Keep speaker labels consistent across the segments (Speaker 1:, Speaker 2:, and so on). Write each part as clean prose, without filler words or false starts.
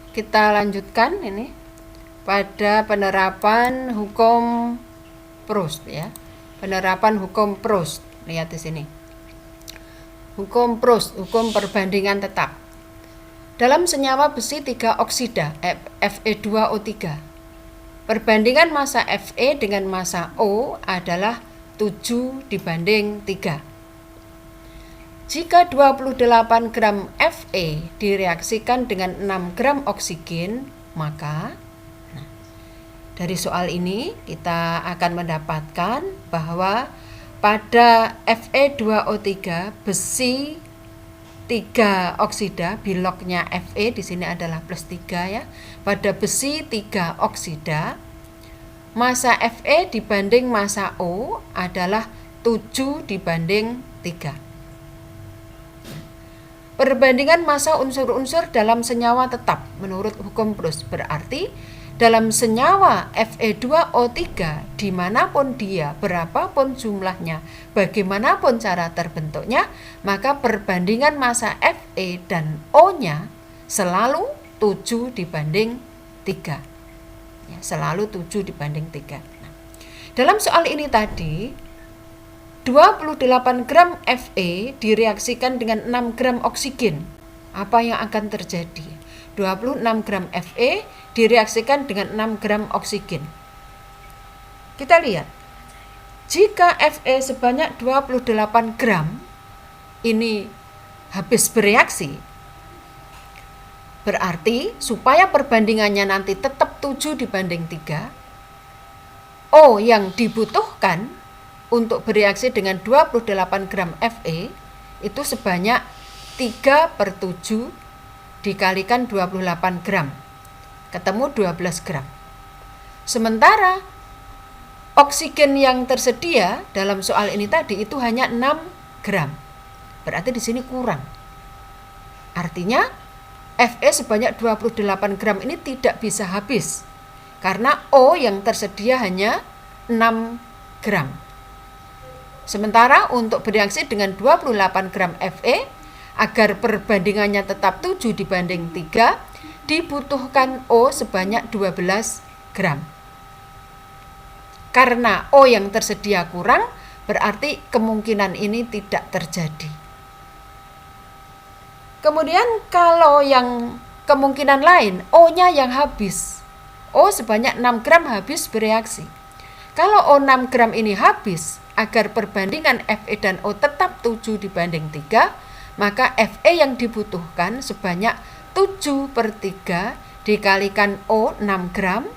Speaker 1: Kita lanjutkan ini pada penerapan hukum Proust ya. Penerapan hukum Proust. Lihat di sini. Hukum Proust, hukum perbandingan tetap. Dalam senyawa besi 3 oksida Fe2O3, perbandingan massa Fe dengan massa O adalah 7:3. Jika 28 gram Fe direaksikan dengan 6 gram oksigen, maka dari soal ini kita akan mendapatkan bahwa pada Fe2O3 besi 3 oksida, biloknya Fe di sini adalah +3 ya. Pada besi 3 oksida, massa Fe dibanding massa O adalah 7:3. Perbandingan massa unsur-unsur dalam senyawa tetap menurut hukum Proust berarti dalam senyawa Fe2O3 dimanapun dia, berapapun jumlahnya, bagaimanapun cara terbentuknya, maka perbandingan massa Fe dan O-nya selalu 7:3 ya, selalu 7:3. Dalam soal ini tadi 28 gram Fe direaksikan dengan 6 gram oksigen. Apa yang akan terjadi? 26 gram Fe direaksikan dengan 6 gram oksigen. Kita lihat. Jika Fe sebanyak 28 gram ini habis bereaksi, berarti supaya perbandingannya nanti tetap 7:3, O yang dibutuhkan untuk bereaksi dengan 28 gram Fe itu sebanyak 3/7 dikalikan 28 gram, ketemu 12 gram. Sementara oksigen yang tersedia dalam soal ini tadi itu hanya 6 gram. Berarti di sini kurang. Artinya Fe sebanyak 28 gram ini tidak bisa habis karena O yang tersedia hanya 6 gram. Sementara untuk bereaksi dengan 28 gram Fe, agar perbandingannya tetap 7:3, dibutuhkan O sebanyak 12 gram. Karena O yang tersedia kurang, berarti kemungkinan ini tidak terjadi. Kemudian kalau yang kemungkinan lain, O-nya yang habis. O sebanyak 6 gram habis bereaksi. Kalau O 6 gram ini habis, agar perbandingan Fe dan O tetap 7:3, maka Fe yang dibutuhkan sebanyak 7/3 dikalikan O 6 gram,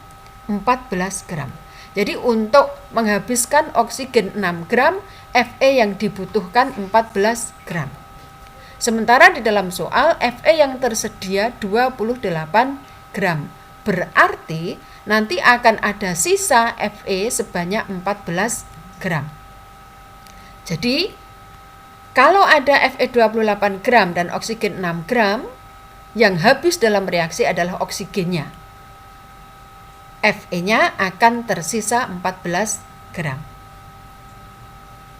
Speaker 1: 14 gram. Jadi untuk menghabiskan oksigen 6 gram, Fe yang dibutuhkan 14 gram. Sementara di dalam soal, Fe yang tersedia 28 gram. Berarti nanti akan ada sisa Fe sebanyak 14 gram. Jadi, kalau ada Fe 28 gram dan oksigen 6 gram, yang habis dalam reaksi adalah oksigennya. Fe-nya akan tersisa 14 gram.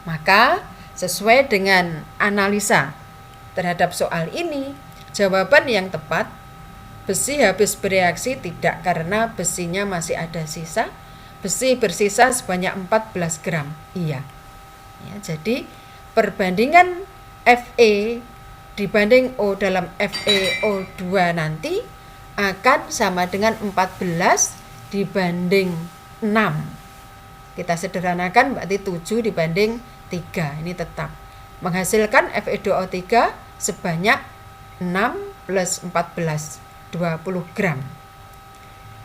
Speaker 1: Maka, sesuai dengan analisa terhadap soal ini, jawaban yang tepat, besi habis bereaksi tidak karena besinya masih ada sisa, besi bersisa sebanyak 14 gram. Iya. Ya, jadi perbandingan Fe dibanding O dalam FeO2 nanti akan sama dengan 14 dibanding 6. Kita sederhanakan berarti 7:3. Ini tetap menghasilkan Fe2O3 sebanyak 6 plus 14, 20 gram.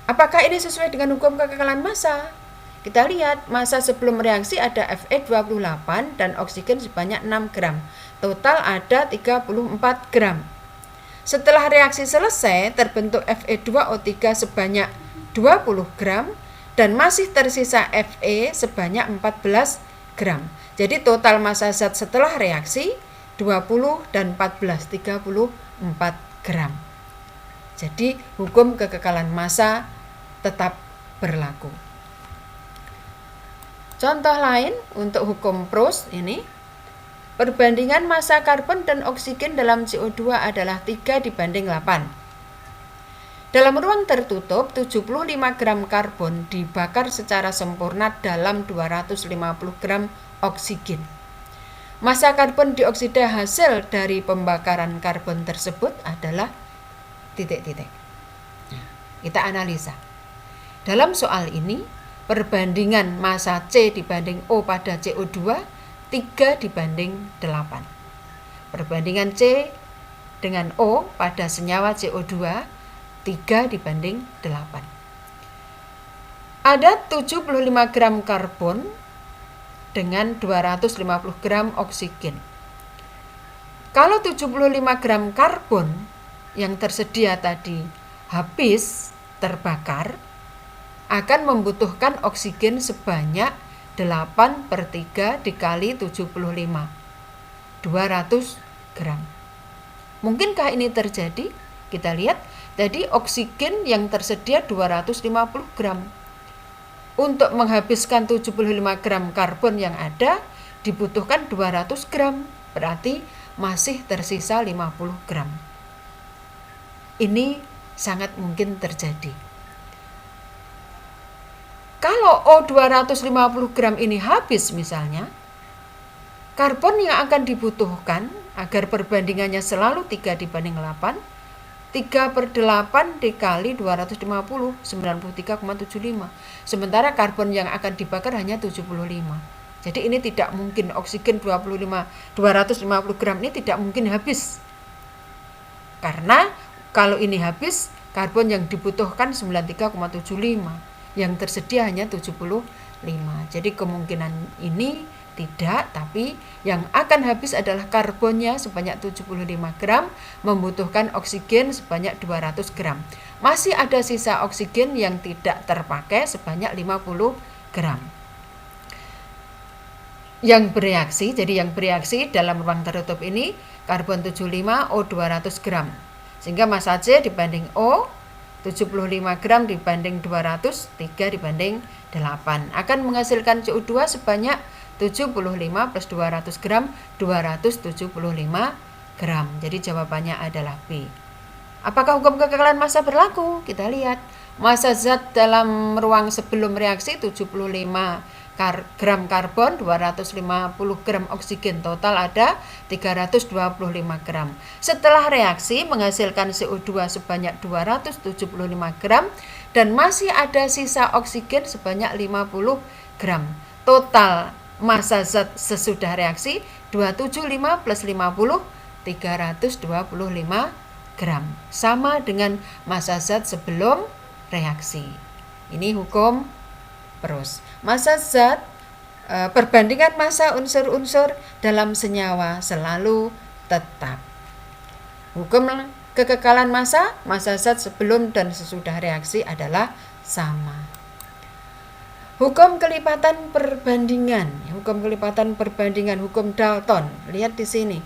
Speaker 1: Apakah ini sesuai dengan hukum kekekalan massa? Kita lihat massa sebelum reaksi ada Fe28 dan oksigen sebanyak 6 gram. Total ada 34 gram. Setelah reaksi selesai terbentuk Fe2O3 sebanyak 20 gram dan masih tersisa Fe sebanyak 14 gram. Jadi total massa zat setelah reaksi 20 dan 14, 34 gram. Jadi hukum kekekalan massa tetap berlaku. Contoh lain untuk hukum Proust ini, Perbandingan massa karbon dan oksigen dalam CO2 adalah 3:8. Dalam ruang tertutup, 75 gram karbon dibakar secara sempurna dalam 250 gram oksigen. Massa karbon dioksida hasil dari pembakaran karbon tersebut adalah titik-titik. Kita analisa. Dalam soal ini, perbandingan massa C dibanding O pada CO2 3:8. Perbandingan C dengan O pada senyawa CO2 3:8. Ada 75 gram karbon dengan 250 gram oksigen. Kalau 75 gram karbon yang tersedia tadi habis terbakar, akan membutuhkan oksigen sebanyak 8/3 dikali 75, 200 gram. Mungkinkah ini terjadi? Kita lihat, tadi oksigen yang tersedia 250 gram. Untuk menghabiskan 75 gram karbon yang ada, dibutuhkan 200 gram, berarti masih tersisa 50 gram. Ini sangat mungkin terjadi. Kalau O 250 gram ini habis misalnya, karbon yang akan dibutuhkan agar perbandingannya selalu 3:8, 3/8 dikali 250, 93,75. Sementara karbon yang akan dibakar hanya 75. Jadi ini tidak mungkin, oksigen 250 gram ini tidak mungkin habis. Karena kalau ini habis, karbon yang dibutuhkan 93,75. Yang tersedia hanya 75. Jadi kemungkinan ini tidak, tapi yang akan habis adalah karbonnya sebanyak 75 gram, membutuhkan oksigen sebanyak 200 gram. Masih ada sisa oksigen yang tidak terpakai sebanyak 50 gram. Yang bereaksi dalam ruang tertutup ini, karbon 75, O 200 gram. Sehingga massa C dibanding O 75 gram dibanding 200, 3:8. Akan menghasilkan CO2 sebanyak 75 plus 200 gram, 275 gram. Jadi jawabannya adalah B. Apakah hukum kekekalan massa berlaku? Kita lihat. Massa zat dalam ruang sebelum reaksi 75 gram karbon, 250 gram oksigen, total ada 325 gram. Setelah reaksi menghasilkan CO2 sebanyak 275 gram dan masih ada sisa oksigen sebanyak 50 gram. Total massa zat sesudah reaksi 275 plus 50, 325 gram. Sama dengan massa zat sebelum reaksi. Ini hukum Peirce. Massa zat, perbandingan massa unsur-unsur dalam senyawa selalu tetap. Hukum kekekalan massa zat sebelum dan sesudah reaksi adalah sama. Hukum kelipatan perbandingan, hukum Dalton. Lihat di sini.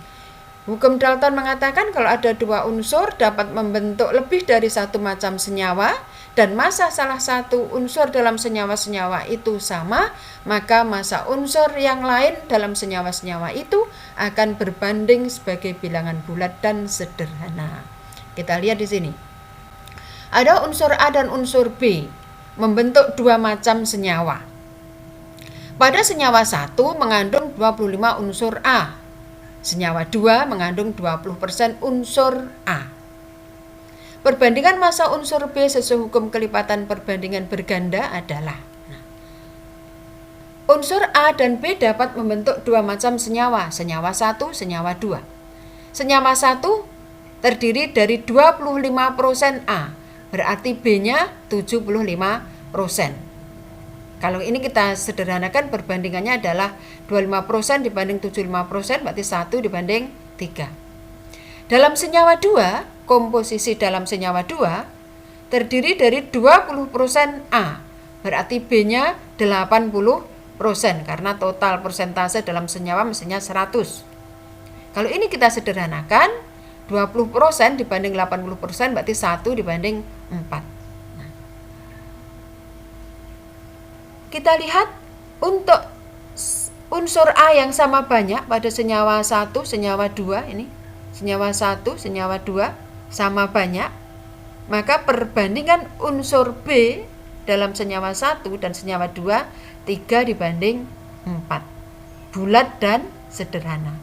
Speaker 1: Hukum Dalton mengatakan kalau ada dua unsur dapat membentuk lebih dari satu macam senyawa dan massa salah satu unsur dalam senyawa-senyawa itu sama, maka massa unsur yang lain dalam senyawa-senyawa itu akan berbanding sebagai bilangan bulat dan sederhana. Kita lihat di sini. Ada unsur A dan unsur B membentuk dua macam senyawa. Pada senyawa 1 mengandung 25 unsur A. Senyawa 2 mengandung 20% unsur A. Perbandingan massa unsur B sesuai hukum kelipatan perbandingan berganda adalah unsur A dan B dapat membentuk dua macam senyawa, senyawa 1, senyawa 2. Senyawa 1 terdiri dari 25% A, berarti B-nya 75%. Kalau ini kita sederhanakan perbandingannya adalah 25% dibanding 75%, berarti 1 dibanding 3. Dalam senyawa 2, komposisi dalam senyawa 2 terdiri dari 20% A, berarti B-nya 80%, karena total persentase dalam senyawa mestinya 100. Kalau ini kita sederhanakan, 20% dibanding 80% berarti 1 dibanding 4. Kita lihat untuk unsur A yang sama banyak pada senyawa 1, senyawa 2 ini. Senyawa 1, senyawa 2 sama banyak. Maka perbandingan unsur B dalam senyawa 1 dan senyawa 2 3 dibanding 4. Bulat dan sederhana.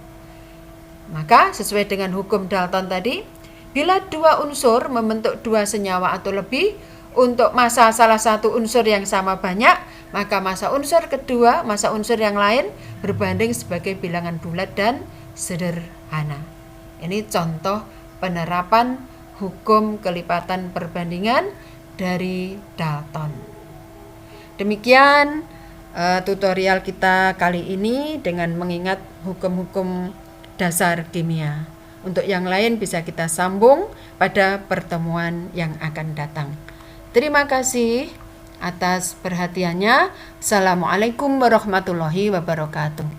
Speaker 1: Maka sesuai dengan hukum Dalton tadi, bila dua unsur membentuk dua senyawa atau lebih, untuk massa salah satu unsur yang sama banyak, maka massa unsur kedua, massa unsur yang lain berbanding sebagai bilangan bulat dan sederhana. Ini contoh penerapan hukum kelipatan perbandingan dari Dalton. Demikian tutorial kita kali ini dengan mengingat hukum-hukum dasar kimia. Untuk yang lain bisa kita sambung pada pertemuan yang akan datang. Terima kasih atas perhatiannya. Assalamualaikum warahmatullahi wabarakatuh.